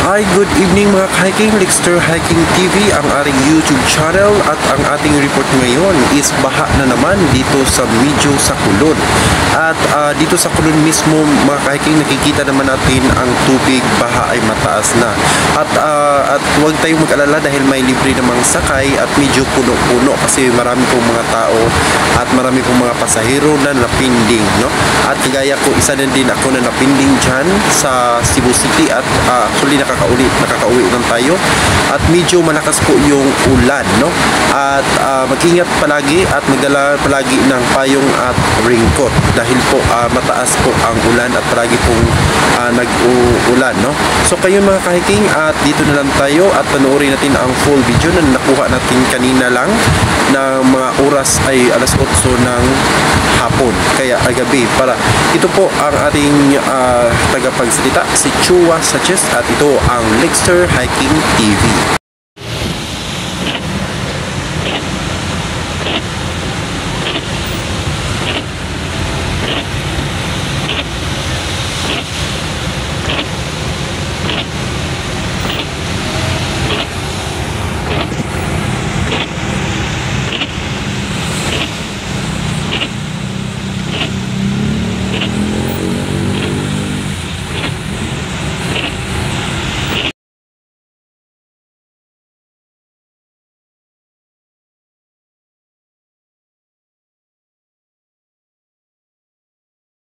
Hi, good evening mga ka-hiking. Lixter Hiking TV ang ating YouTube channel at ang ating report ngayon is baha na naman dito sa medyo sa Kulon. At dito sa Kulon mismo mga ka-hiking, nakikita naman natin ang tubig, baha ay mataas na. At huwag tayong mag-alala dahil may libre namang sakay at medyo puno-puno kasi marami pong mga tao at marami pong mga pasahero na napinding, no? At kagaya ko, isa na din ako na napinding dyan sa Cebu City at actually nakakauwi lang tayo at medyo malakas po yung ulan, no? At mag-ingat palagi at magdala palagi ng payong at raincoat dahil po mataas po ang ulan at palagi pong nag-uulan, no? So kayo mga ka-hiking, at dito na lang tayo at panoorin natin ang full video na nakuha natin kanina lang na mga oras ay alas 8 ng hapon, kaya gabi. Para ito po ang ating tagapagsalita, si Chua Sanchez, at ito ang Lixter Hiking TV.